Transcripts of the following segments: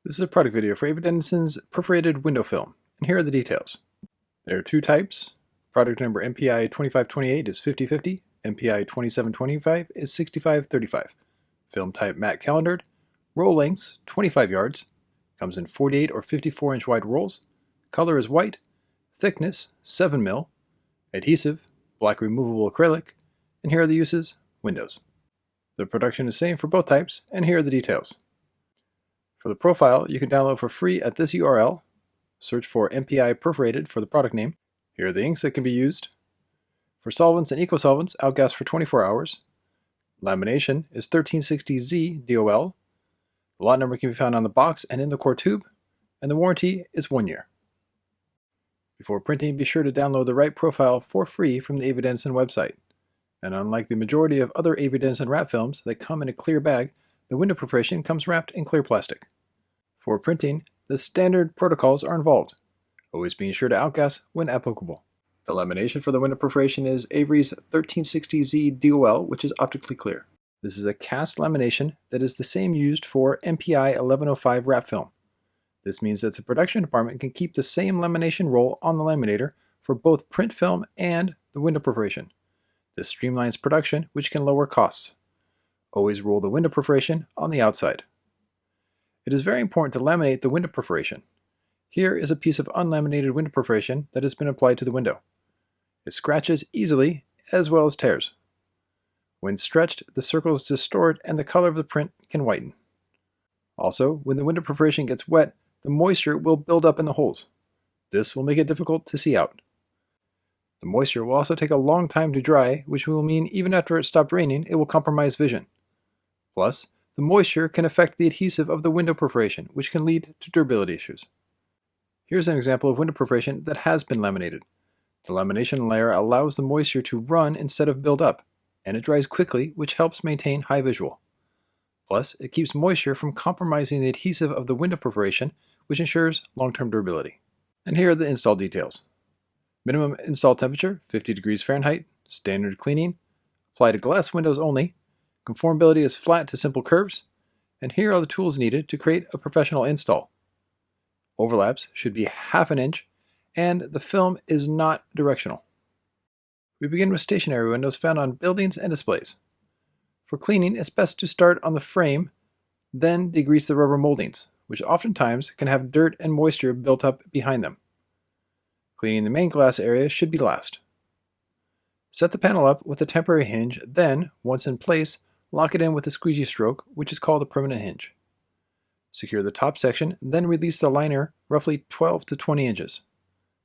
This is a product video for Avery Dennison's Perforated window film, and here are the details. There are two types. Product number MPI 2528 is 50/50, MPI 2725 is 65/35. Film type matte calendared, roll lengths 25 yards, comes in 48 or 54-inch wide rolls, color is white, thickness 7 mil, adhesive, black removable acrylic, and here are the uses, Windows. The production is same for both types, and here are the details. For the profile, you can download for free at this URL. Search for MPI Perforated for the product name. Here are the inks that can be used. For solvents and eco-solvents, outgas for 24 hours. Lamination is 1360Z DOL. The lot number can be found on the box and in the core tube, and the warranty is 1 year. Before printing, be sure to download the right profile for free from the Avery Dennison website. And unlike the majority of other Avery Dennison wrap films that come in a clear bag, the window perforation comes wrapped in clear plastic. For printing, the standard protocols are involved, always being sure to outgas when applicable. The lamination for the window perforation is Avery's 1360Z DOL, which is optically clear. This is a cast lamination that is the same used for MPI 1105 wrap film. This means that the production department can keep the same lamination roll on the laminator for both print film and the window perforation. This streamlines production, which can lower costs. Always roll the window perforation on the outside. It is very important to laminate the window perforation. Here is a piece of unlaminated window perforation that has been applied to the window. It scratches easily as well as tears. When stretched, the circles distort and the color of the print can whiten. Also, when the window perforation gets wet, the moisture will build up in the holes. This will make it difficult to see out. The moisture will also take a long time to dry, which will mean even after it stopped raining, it will compromise vision. Plus, the moisture can affect the adhesive of the window perforation, which can lead to durability issues. Here's an example of window perforation that has been laminated. The lamination layer allows the moisture to run instead of build up, and it dries quickly, which helps maintain high visual. Plus, it keeps moisture from compromising the adhesive of the window perforation, which ensures long-term durability. And here are the install details. Minimum install temperature, 50 degrees Fahrenheit, standard cleaning, apply to glass windows only, conformability is flat to simple curves, and here are the tools needed to create a professional install. Overlaps should be 1/2 inch, and the film is not directional. We begin with stationary windows found on buildings and displays. For cleaning, it's best to start on the frame, then degrease the rubber moldings, which oftentimes can have dirt and moisture built up behind them. Cleaning the main glass area should be last. Set the panel up with a temporary hinge, then, once in place, lock it in with a squeegee stroke, which is called a permanent hinge. Secure the top section, then release the liner roughly 12 to 20 inches.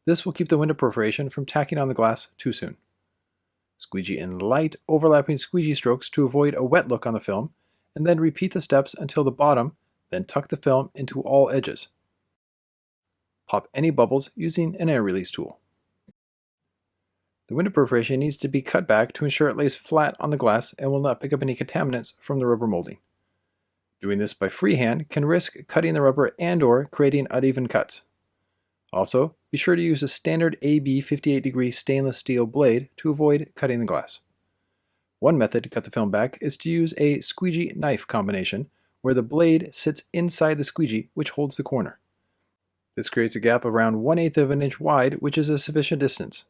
This will keep the window perforation from tacking on the glass too soon. Squeegee in light, overlapping squeegee strokes to avoid a wet look on the film, and then repeat the steps until the bottom, then tuck the film into all edges. Pop any bubbles using an air release tool. The window perforation needs to be cut back to ensure it lays flat on the glass and will not pick up any contaminants from the rubber molding. Doing this by freehand can risk cutting the rubber and/or creating uneven cuts. Also, be sure to use a standard AB 58-degree stainless steel blade to avoid cutting the glass. One method to cut the film back is to use a squeegee knife combination where the blade sits inside the squeegee, which holds the corner. This creates a gap around 1/8 of an inch wide, which is a sufficient distance.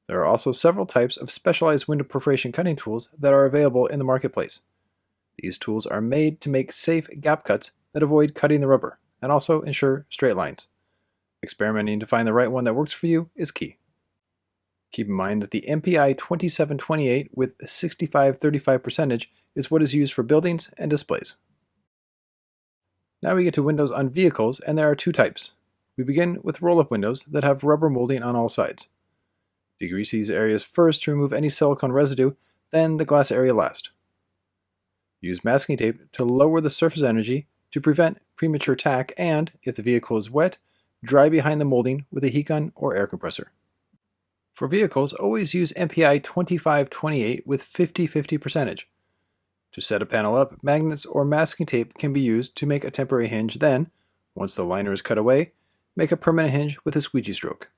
There are also several types of specialized window perforation cutting tools that are available in the marketplace. These tools are made to make safe gap cuts that avoid cutting the rubber and also ensure straight lines. Experimenting to find the right one that works for you is key. Keep in mind that the MPI 2728 with 65/35 percentage is what is used for buildings and displays. Now we get to windows on vehicles, and there are two types. We begin with roll-up windows that have rubber molding on all sides. Degrease these areas first to remove any silicone residue, then the glass area last. Use masking tape to lower the surface energy to prevent premature tack and, if the vehicle is wet, dry behind the molding with a heat gun or air compressor. For vehicles, always use MPI 2528 with 50/50 percentage. To set a panel up, magnets or masking tape can be used to make a temporary hinge, then, once the liner is cut away, make a permanent hinge with a squeegee stroke.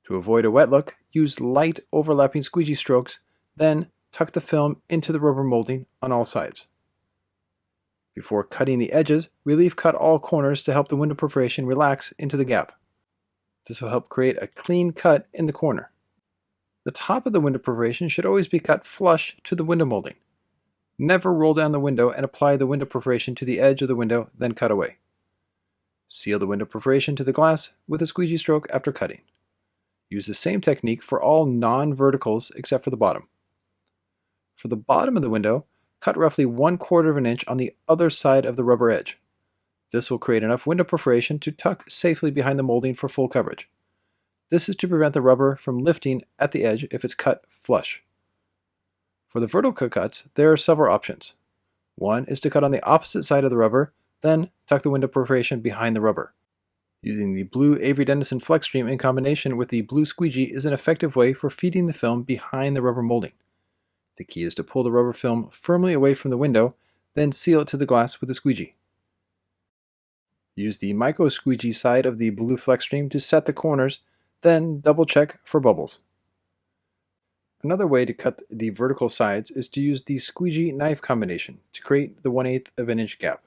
To avoid a wet look, use light overlapping squeegee strokes, then tuck the film into the rubber molding on all sides. Before cutting the edges, relief cut all corners to help the window perforation relax into the gap. This will help create a clean cut in the corner. The top of the window perforation should always be cut flush to the window molding. Never roll down the window and apply the window perforation to the edge of the window, then cut away. Seal the window perforation to the glass with a squeegee stroke after cutting. Use the same technique for all non-verticals except for the bottom. For the bottom of the window, cut roughly 1/4 of an inch on the other side of the rubber edge. This will create enough window perforation to tuck safely behind the molding for full coverage. This is to prevent the rubber from lifting at the edge if it's cut flush. For the vertical cuts, there are several options. One is to cut on the opposite side of the rubber, then tuck the window perforation behind the rubber. Using the blue Avery Dennison Flex Stream in combination with the blue squeegee is an effective way for feeding the film behind the rubber molding. The key is to pull the rubber film firmly away from the window, then seal it to the glass with a squeegee. Use the micro squeegee side of the blue Flex Stream to set the corners, then double check for bubbles. Another way to cut the vertical sides is to use the squeegee knife combination to create the 1/8 of an inch gap.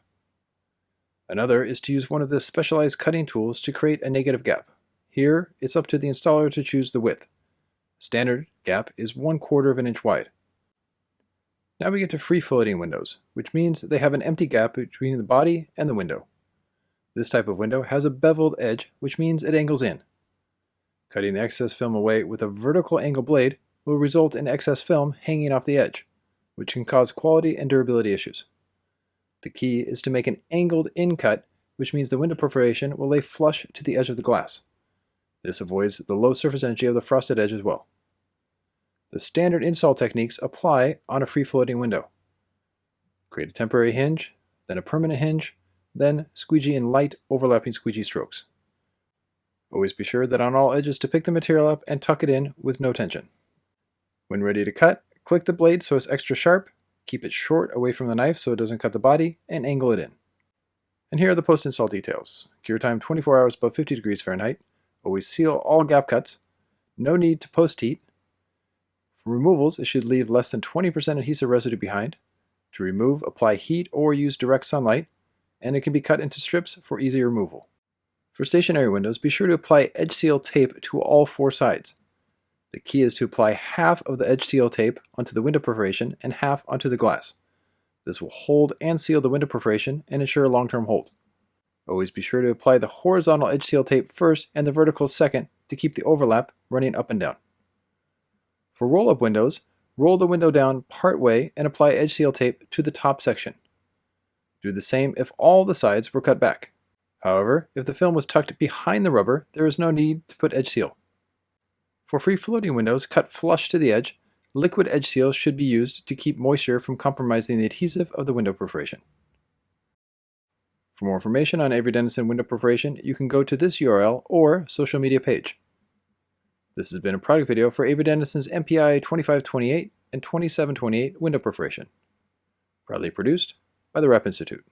Another is to use one of the specialized cutting tools to create a negative gap. Here, it's up to the installer to choose the width. Standard gap is 1/4 of an inch wide. Now we get to free-floating windows, which means they have an empty gap between the body and the window. This type of window has a beveled edge, which means it angles in. Cutting the excess film away with a vertical angle blade will result in excess film hanging off the edge, which can cause quality and durability issues. The key is to make an angled in cut, which means the window perforation will lay flush to the edge of the glass. This avoids the low surface energy of the frosted edge as well. The standard install techniques apply on a free-floating window. Create a temporary hinge, then a permanent hinge, then squeegee in light overlapping squeegee strokes. Always be sure that on all edges to pick the material up and tuck it in with no tension. When ready to cut, click the blade so it's extra sharp, keep it short away from the knife so it doesn't cut the body, and angle it in. And here are the post-install details. Cure time 24 hours above 50 degrees Fahrenheit. Always seal all gap cuts. No need to post-heat. For removals, it should leave less than 20% adhesive residue behind. To remove, apply heat or use direct sunlight, and it can be cut into strips for easy removal. For stationary windows, be sure to apply edge seal tape to all 4 sides. The key is to apply half of the edge seal tape onto the window perforation and half onto the glass. This will hold and seal the window perforation and ensure long-term hold. Always be sure to apply the horizontal edge seal tape first and the vertical second to keep the overlap running up and down. For roll-up windows, roll the window down part way and apply edge seal tape to the top section. Do the same if all the sides were cut back. However, if the film was tucked behind the rubber, there is no need to put edge seal. For free-floating windows cut flush to the edge, liquid edge seal should be used to keep moisture from compromising the adhesive of the window perforation. For more information on Avery Dennison window perforation, you can go to this URL or social media page. This has been a product video for Avery Dennison's MPI 2528 and 2728 window perforation. Proudly produced by the Rep Institute.